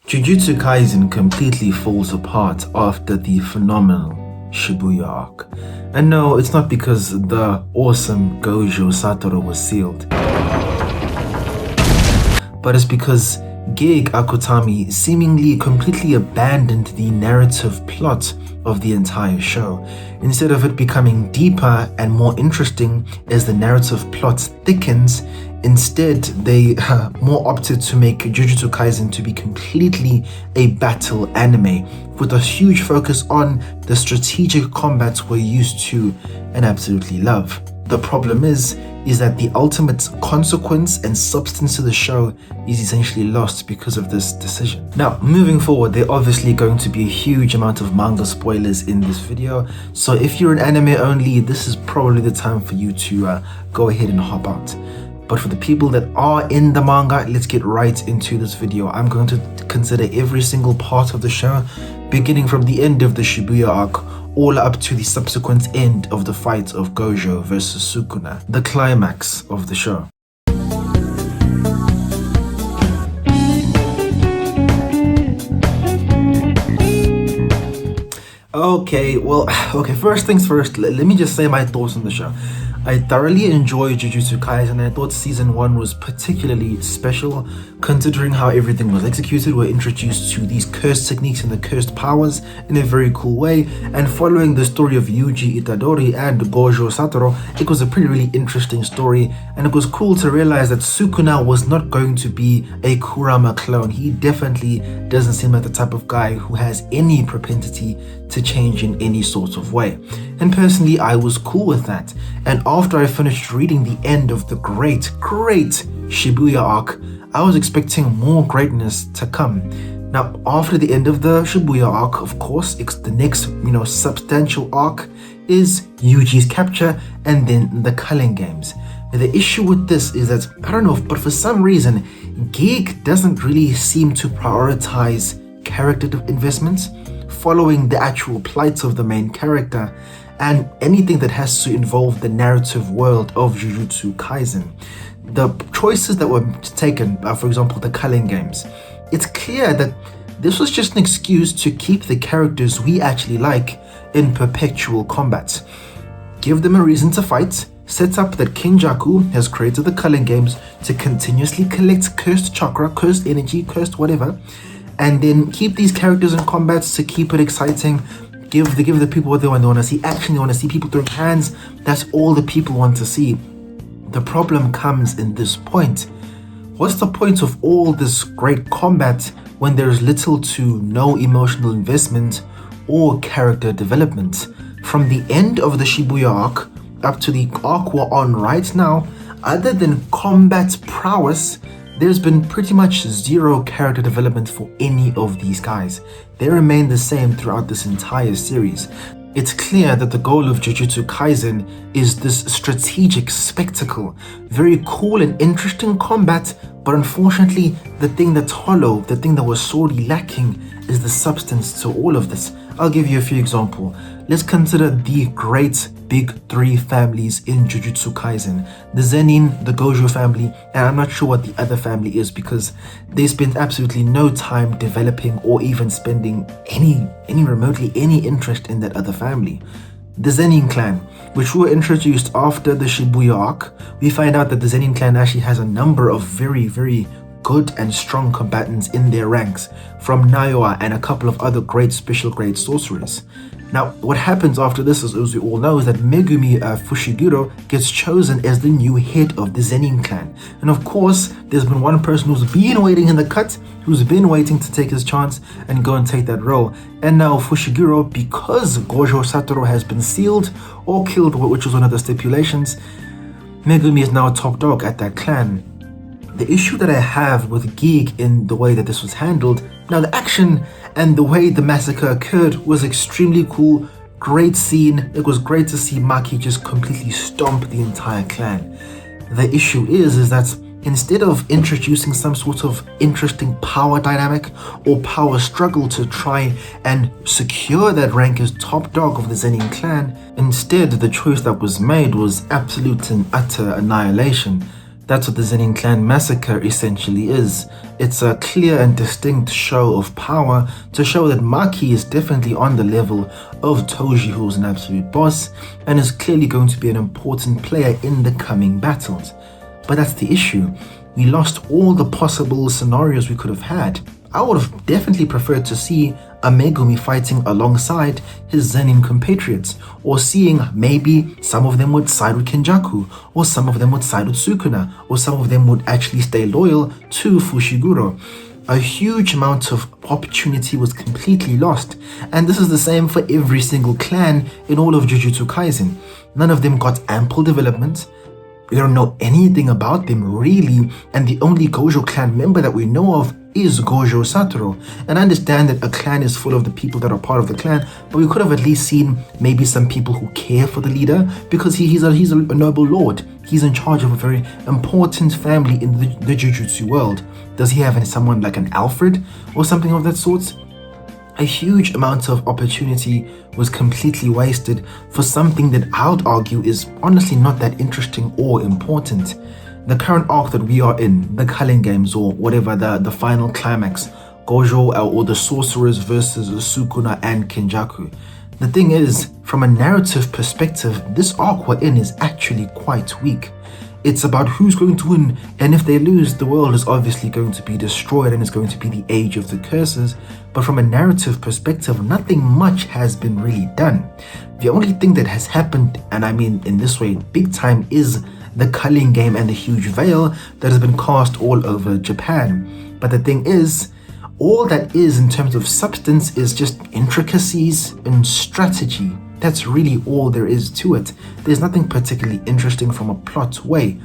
Jujutsu Kaisen completely falls apart after the phenomenal Shibuya arc. And no, it's not because the awesome Gojo Satoru was sealed, but it's because Gig Akutami seemingly completely abandoned the narrative plot of the entire show. Instead of it becoming deeper and more interesting as the narrative plot thickens, instead they more opted to make Jujutsu Kaisen to be completely a battle anime with a huge focus on the strategic combats we're used to and absolutely love. The problem is that the ultimate consequence and substance to the show is essentially lost because of this decision. Now, moving forward, there are obviously going to be a huge amount of manga spoilers in this video, so if you're an anime only, this is probably the time for you to go ahead and hop out. But for the people that are in the manga, let's get right into this video. I'm going to consider every single part of the show, beginning from the end of the Shibuya arc, all up to the subsequent end of the fight of Gojo versus Sukuna, the climax of the show. Okay, first things first, let me just say my thoughts on the show. I thoroughly enjoyed Jujutsu Kaisen and I thought season 1 was particularly special considering how everything was executed. We're introduced to these cursed techniques and the cursed powers in a very cool way, and following the story of Yuji Itadori and Gojo Satoru, it was a really interesting story, and it was cool to realize that Sukuna was not going to be a Kurama clone. He definitely doesn't seem like the type of guy who has any propensity to change in any sort of way. And personally, I was cool with that. And after I finished reading the end of the great Shibuya arc, I was expecting more greatness to come. Now, after the end of the Shibuya arc, of course, the next, substantial arc is Yuji's capture and then the Culling games. Now, the issue with this is that, I don't know, but for some reason, Gig doesn't really seem to prioritize character investments following the actual plight of the main character and anything that has to involve the narrative world of Jujutsu Kaisen. The choices that were taken, for example, the Culling games, it's clear that this was just an excuse to keep the characters we actually like in perpetual combat. Give them a reason to fight, set up that King Jaku has created the Culling games to continuously collect cursed chakra, cursed energy, cursed whatever, and then keep these characters in combats to keep it exciting. Give the people what they want. They want to see action, they want to see people throwing hands. That's all the people want to see. The problem comes in this point. What's the point of all this great combat when there's little to no emotional investment or character development? From the end of the Shibuya arc up to the arc we're on right now, other than combat prowess, there's been pretty much zero character development for any of these guys. They remain the same throughout this entire series. It's clear that the goal of Jujutsu Kaisen is this strategic spectacle. Very cool and interesting combat, but unfortunately, the thing that's hollow, the thing that was sorely lacking, is the substance to all of this. I'll give you a few examples. Let's consider the great big 3 families in Jujutsu Kaisen. The Zenin, the Gojo family, and I'm not sure what the other family is because they spent absolutely no time developing or even spending any remotely any interest in that other family. The Zenin clan, which were introduced after the Shibuya arc, we find out that the Zenin clan actually has a number of very good and strong combatants in their ranks, from Naoya and a couple of other great special grade sorcerers. Now, what happens after this, as we all know, is that Megumi Fushiguro gets chosen as the new head of the Zenin clan. And of course, there's been one person who's been waiting in the cut, who's been waiting to take his chance and go and take that role. And now Fushiguro, because Gojo Satoru has been sealed or killed, which was one of the stipulations, Megumi is now top dog at that clan. The issue that I have with Gig in the way that this was handled, now the action and the way the massacre occurred was extremely cool, great scene. It was great to see Maki just completely stomp the entire clan. The issue is that instead of introducing some sort of interesting power dynamic or power struggle to try and secure that rank as top dog of the Zenin clan, instead the choice that was made was absolute and utter annihilation. That's what the Zenin clan massacre essentially is. It's a clear and distinct show of power to show that Maki is definitely on the level of Toji, who's an absolute boss, and is clearly going to be an important player in the coming battles. But that's the issue. We lost all the possible scenarios we could have had. I would have definitely preferred to see a Megumi fighting alongside his Zenin compatriots, or seeing maybe some of them would side with Kenjaku, or some of them would side with Sukuna, or some of them would actually stay loyal to Fushiguro. A huge amount of opportunity was completely lost, and this is the same for every single clan in all of Jujutsu Kaisen. None of them got ample development. We don't know anything about them really, and the only Gojo clan member that we know of is Gojo Satoru. And I understand that a clan is full of the people that are part of the clan, but we could have at least seen maybe some people who care for the leader, because he's a noble lord. He's in charge of a very important family in the Jujutsu world. Does he have someone like an Alfred or something of that sort? A huge amount of opportunity was completely wasted for something that I would argue is honestly not that interesting or important. The current arc that we are in, the Culling games, or whatever, the final climax, Gojo or the sorcerers versus Sukuna and Kenjaku. The thing is, from a narrative perspective, this arc we're in is actually quite weak. It's about who's going to win, and if they lose, the world is obviously going to be destroyed and it's going to be the age of the curses. But from a narrative perspective, nothing much has been really done. The only thing that has happened, and I mean in this way big time, is the Culling game and the huge veil that has been cast all over Japan. But the thing is, all that is in terms of substance is just intricacies and strategy. That's really all there is to it. There's nothing particularly interesting from a plot way.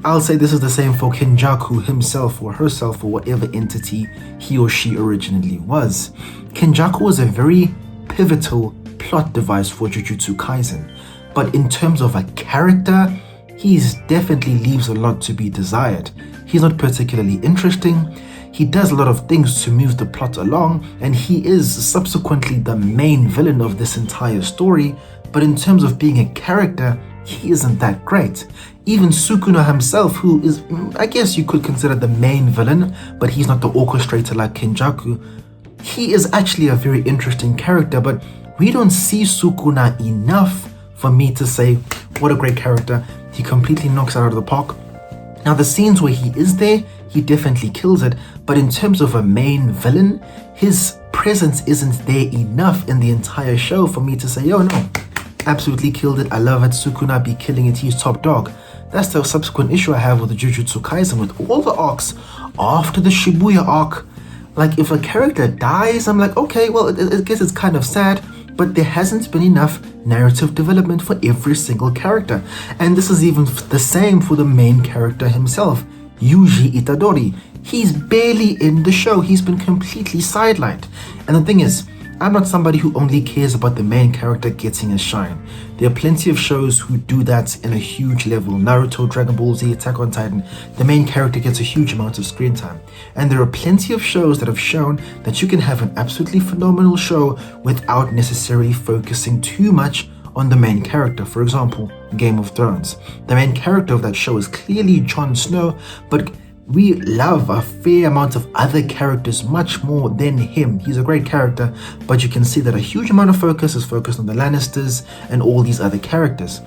I'll say this is the same for Kenjaku himself or herself or whatever entity he or she originally was. Kenjaku was a very pivotal plot device for Jujutsu Kaisen, but in terms of a character, he definitely leaves a lot to be desired. He's not particularly interesting. He does a lot of things to move the plot along, and he is subsequently the main villain of this entire story, but in terms of being a character, he isn't that great. Even Sukuna himself, who is, I guess you could consider the main villain, but he's not the orchestrator like Kenjaku, he is actually a very interesting character, but we don't see Sukuna enough for me to say, what a great character. He completely knocks it out of the park. Now, the scenes where he is there, he definitely kills it, but in terms of a main villain, his presence isn't there enough in the entire show for me to say, yo, no, absolutely killed it, I love it, Sukuna be killing it, he's top dog. That's the subsequent issue I have with the Jujutsu Kaisen, with all the arcs after the Shibuya arc. Like, if a character dies, I'm like, okay, well, I guess it's kind of sad, but there hasn't been enough narrative development for every single character. And this is even the same for the main character himself, Yuji Itadori. He's barely in the show. He's been completely sidelined. And the thing is, I'm not somebody who only cares about the main character getting a shine. There are plenty of shows who do that in a huge level. Naruto, Dragon Ball Z, Attack on Titan, the main character gets a huge amount of screen time. And there are plenty of shows that have shown that you can have an absolutely phenomenal show without necessarily focusing too much on the main character. For example, Game of Thrones. The main character of that show is clearly Jon Snow, but we love a fair amount of other characters much more than him. He's a great character, but you can see that a huge amount of focus is focused on the Lannisters and all these other characters.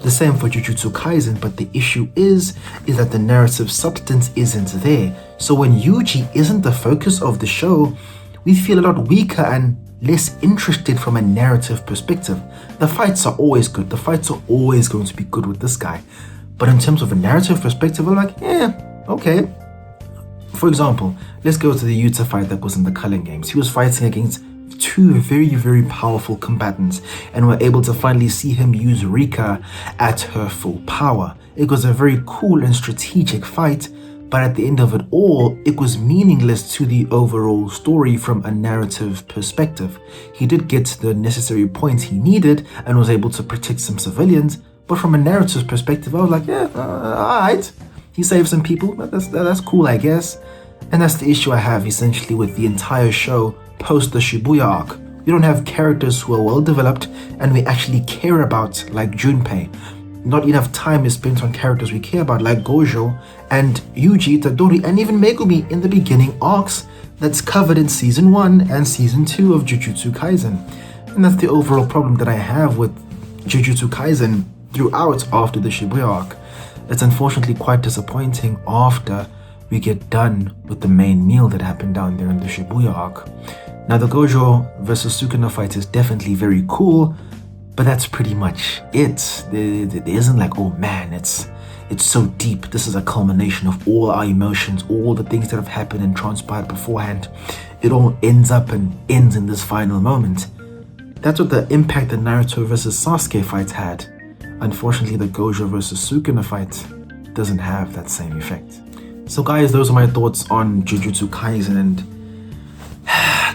The same for Jujutsu Kaisen, but the issue is that the narrative substance isn't there. So when Yuji isn't the focus of the show, we feel a lot weaker and less interested from a narrative perspective. The fights are always good. The fights are always going to be good with this guy. But in terms of a narrative perspective, I'm like, okay. For example, let's go to the Yuta fight that was in the Culling games. He was fighting against two very, very powerful combatants, and we're able to finally see him use Rika at her full power. It was a very cool and strategic fight, but at the end of it all, it was meaningless to the overall story from a narrative perspective. He did get to the necessary points he needed and was able to protect some civilians, but from a narrative perspective, I was like, alright. He saved some people, but that's cool, I guess. And that's the issue I have essentially with the entire show post the Shibuya arc. We don't have characters who are well developed and we actually care about, like Junpei. not enough time is spent on characters we care about, like Gojo and Yuji, Tadori, and even Megumi in the beginning arcs that's covered in Season 1 and Season 2 of Jujutsu Kaisen. And that's the overall problem that I have with Jujutsu Kaisen throughout after the Shibuya arc. It's unfortunately quite disappointing after we get done with the main meal that happened down there in the Shibuya arc. Now the Gojo versus Sukuna fight is definitely very cool, but that's pretty much it. There isn't like, oh man, it's so deep. This is a culmination of all our emotions, all the things that have happened and transpired beforehand. It all ends up and ends in this final moment. That's what the impact the Naruto versus Sasuke fight had. Unfortunately, the Gojo versus Sukuna fight doesn't have that same effect. So guys, those are my thoughts on Jujutsu Kaisen and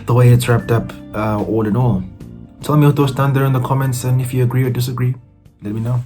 the way it's wrapped up all in all. Tell me your thoughts down there in the comments, and if you agree or disagree, let me know.